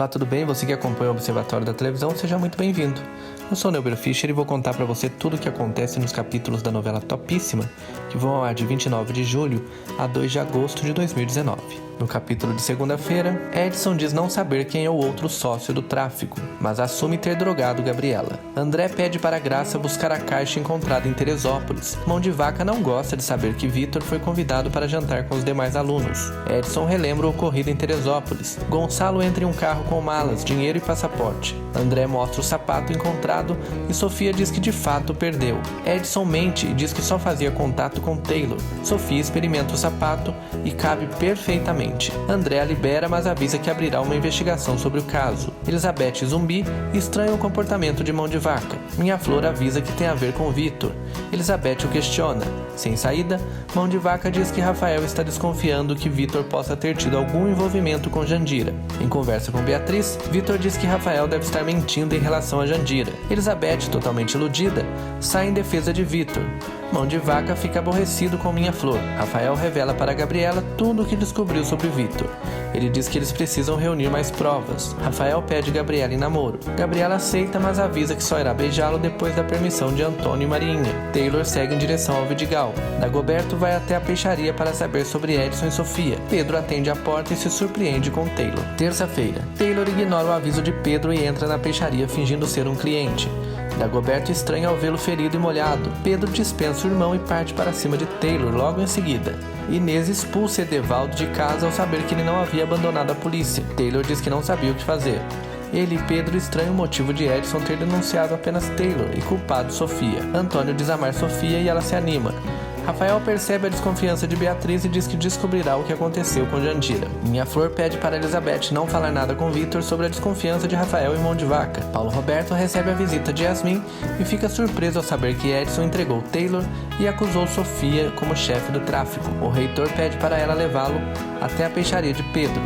Olá, tudo bem? Você que acompanha o Observatório da Televisão, seja muito bem-vindo. Eu sou o Neuber Fischer e vou contar para você tudo o que acontece nos capítulos da novela Topíssima, que vão ao ar de 29 de julho a 2 de agosto de 2019. No capítulo de segunda-feira, Edson diz não saber quem é o outro sócio do tráfico, mas assume ter drogado Gabriela. André pede para Graça buscar a caixa encontrada em Teresópolis. Mão de Vaca não gosta de saber que Vitor foi convidado para jantar com os demais alunos. Edson relembra o ocorrido em Teresópolis. Gonçalo entra em um carro com malas, dinheiro e passaporte. André mostra o sapato encontrado e Sofia diz que de fato perdeu. Edson mente e diz que só fazia contato com Taylor. Sofia experimenta o sapato e cabe perfeitamente. André a libera, mas avisa que abrirá uma investigação sobre o caso. Elizabeth e Zumbi estranham o comportamento de Mão de Vaca. Minha Flor avisa que tem a ver com Vitor. Elizabeth o questiona. Sem saída, Mão de Vaca diz que Rafael está desconfiando que Vitor possa ter tido algum envolvimento com Jandira. Em conversa com Beatriz, Vitor diz que Rafael deve estar mentindo em relação a Jandira. Elizabeth, totalmente iludida, sai em defesa de Vitor. Mão de Vaca fica aborrecido com Minha Flor. Rafael revela para Gabriela tudo o que descobriu sobre Vitor. Ele diz que eles precisam reunir mais provas. Rafael pede Gabriela em namoro. Gabriela aceita, mas avisa que só irá beijá-lo depois da permissão de Antônio e Marinha. Taylor segue em direção ao Vidigal. Dagoberto vai até a peixaria para saber sobre Edson e Sofia. Pedro atende a porta e se surpreende com Taylor. Terça-feira. Taylor ignora o aviso de Pedro e entra na peixaria fingindo ser um cliente. Dagoberto estranha ao vê-lo ferido e molhado. Pedro dispensa o irmão e parte para cima de Taylor logo em seguida. Inês expulsa Edevaldo de casa ao saber que ele não havia abandonado a polícia. Taylor diz que não sabia o que fazer. Ele e Pedro estranham o motivo de Edson ter denunciado apenas Taylor e culpado Sofia. Antônio diz amar Sofia e ela se anima. Rafael percebe a desconfiança de Beatriz e diz que descobrirá o que aconteceu com Jandira. Minha Flor pede para Elizabeth não falar nada com Vitor sobre a desconfiança de Rafael e Mão de Vaca. Paulo Roberto recebe a visita de Yasmin e fica surpreso ao saber que Edson entregou Taylor e acusou Sofia como chefe do tráfico. O reitor pede para ela levá-lo até a peixaria de Pedro.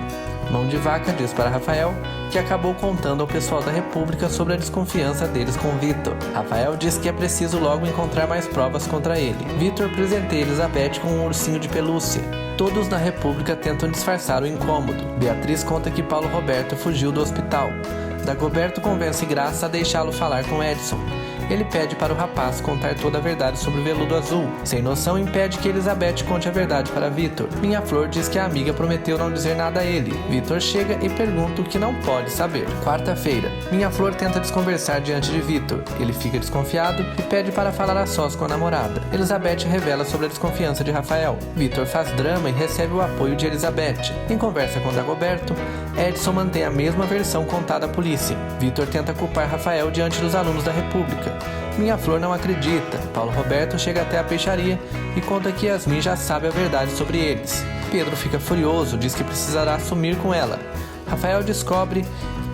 Mão de Vaca diz para Rafael que acabou contando ao pessoal da República sobre a desconfiança deles com Vitor. Rafael diz que é preciso logo encontrar mais provas contra ele. Vitor presenteia Elizabeth com um ursinho de pelúcia. Todos na República tentam disfarçar o incômodo. Beatriz conta que Paulo Roberto fugiu do hospital. Dagoberto convence Graça a deixá-lo falar com Edson. Ele pede para o rapaz contar toda a verdade sobre o veludo azul. Sem noção, impede que Elizabeth conte a verdade para Vitor. Minha Flor diz que a amiga prometeu não dizer nada a ele. Vitor chega e pergunta o que não pode saber. Quarta-feira. Minha Flor tenta desconversar diante de Vitor. Ele fica desconfiado e pede para falar a sós com a namorada. Elizabeth revela sobre a desconfiança de Rafael. Vitor faz drama e recebe o apoio de Elizabeth. Em conversa com Dagoberto, Edson mantém a mesma versão contada à polícia. Vitor tenta culpar Rafael diante dos alunos da República. Minha Flor não acredita. Paulo Roberto chega até a peixaria e conta que Yasmin já sabe a verdade sobre eles. Pedro fica furioso, diz que precisará assumir com ela. Rafael descobre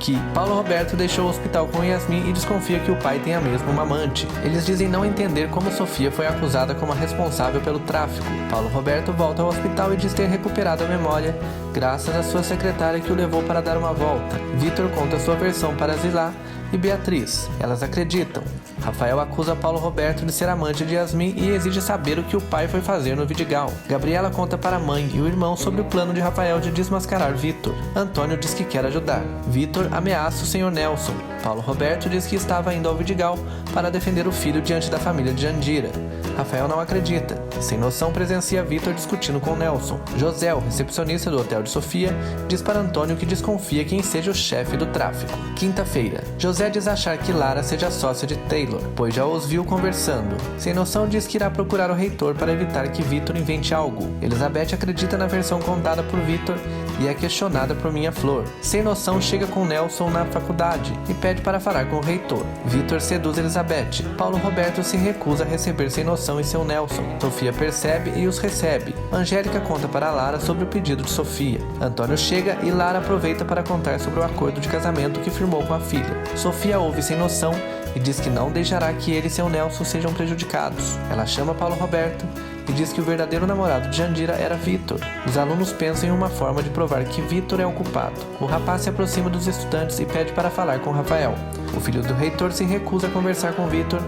que Paulo Roberto deixou o hospital com Yasmin e desconfia que o pai tenha mesmo uma amante. Eles dizem não entender como Sofia foi acusada como a responsável pelo tráfico. Paulo Roberto volta ao hospital e diz ter recuperado a memória graças à sua secretária que o levou para dar uma volta. Vitor conta sua versão para Zilá e Beatriz. Elas acreditam. Rafael acusa Paulo Roberto de ser amante de Yasmin e exige saber o que o pai foi fazer no Vidigal. Gabriela conta para a mãe e o irmão sobre o plano de Rafael de desmascarar Vitor. Antônio diz que quer ajudar. Vitor ameaça o Sr. Nelson. Paulo Roberto diz que estava indo ao Vidigal para defender o filho diante da família de Jandira. Rafael não acredita. Sem noção, presencia Vitor discutindo com Nelson. José, o recepcionista do hotel de Sofia, diz para Antônio que desconfia quem seja o chefe do tráfico. Quinta-feira. José diz achar que Lara seja sócia de Taylor, pois já os viu conversando. Sem noção diz que irá procurar o reitor para evitar que Vitor invente algo. Elizabeth acredita na versão contada por Vitor e é questionada por Minha Flor. Sem noção chega com Nelson na faculdade e pede para falar com o reitor. Vitor seduz Elizabeth. Paulo Roberto se recusa a receber Sem Noção e seu Nelson. Sofia percebe e os recebe. Angélica conta para Lara sobre o pedido de Sofia. Antônio chega e Lara aproveita para contar sobre o acordo de casamento que firmou com a filha. Sofia ouve Sem Noção e diz que não deixará que ele e seu Nelson sejam prejudicados. Ela chama Paulo Roberto e diz que o verdadeiro namorado de Jandira era Vitor. Os alunos pensam em uma forma de provar que Vitor é o culpado. O rapaz se aproxima dos estudantes e pede para falar com Rafael. O filho do reitor se recusa a conversar com Vitor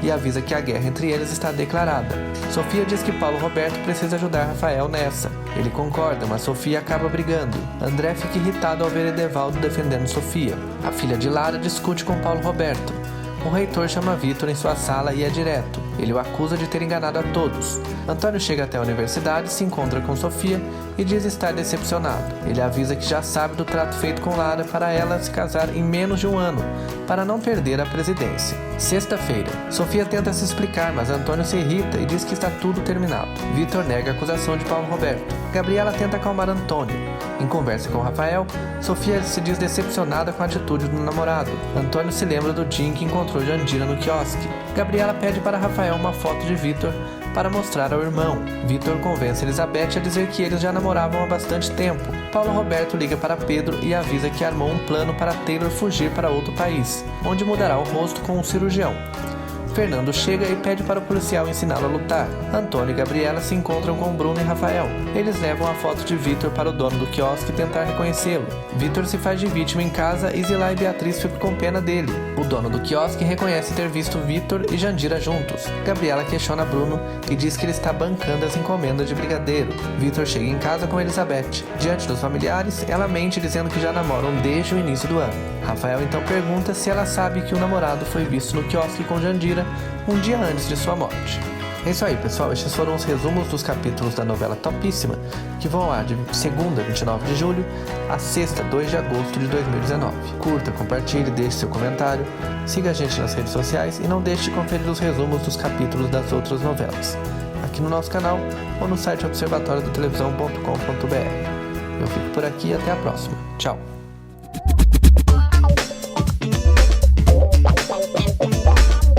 e avisa que a guerra entre eles está declarada. Sofia diz que Paulo Roberto precisa ajudar Rafael nessa. Ele concorda, mas Sofia acaba brigando. André fica irritado ao ver Edevaldo defendendo Sofia. A filha de Lara discute com Paulo Roberto. O reitor chama Vitor em sua sala e é direto. Ele o acusa de ter enganado a todos. Antônio chega até a universidade, se encontra com Sofia e diz estar decepcionado. Ele avisa que já sabe do trato feito com Lara para ela se casar em menos de um ano, para não perder a presidência. Sexta-feira, Sofia tenta se explicar, mas Antônio se irrita e diz que está tudo terminado. Vitor nega a acusação de Paulo Roberto. Gabriela tenta acalmar Antônio. Em conversa com Rafael, Sofia se diz decepcionada com a atitude do namorado. Antônio se lembra do dia em que encontrou Jandira no quiosque. Gabriela pede para Rafael uma foto de Vitor para mostrar ao irmão. Vitor convence Elizabeth a dizer que eles já namoravam há bastante tempo. Paulo Roberto liga para Pedro e avisa que armou um plano para Taylor fugir para outro país, onde mudará o rosto com um cirurgião. Fernando chega e pede para o policial ensiná-lo a lutar. Antônio e Gabriela se encontram com Bruno e Rafael. Eles levam a foto de Vitor para o dono do quiosque tentar reconhecê-lo. Vitor se faz de vítima em casa e Zilá e Beatriz ficam com pena dele. O dono do quiosque reconhece ter visto Vitor e Jandira juntos. Gabriela questiona Bruno e diz que ele está bancando as encomendas de brigadeiro. Vitor chega em casa com Elizabeth. Diante dos familiares, ela mente dizendo que já namoram desde o início do ano. Rafael então pergunta se ela sabe que o namorado foi visto no quiosque com Jandira um dia antes de sua morte. É isso aí, pessoal. Estes foram os resumos dos capítulos da novela Topíssima, que vão ao ar de segunda, 29 de julho, a sexta, 2 de agosto de 2019. Curta, compartilhe, deixe seu comentário, siga a gente nas redes sociais e não deixe de conferir os resumos dos capítulos das outras novelas, aqui no nosso canal ou no site observatoriodotelevisão.com.br. Eu fico por aqui e até a próxima. Tchau!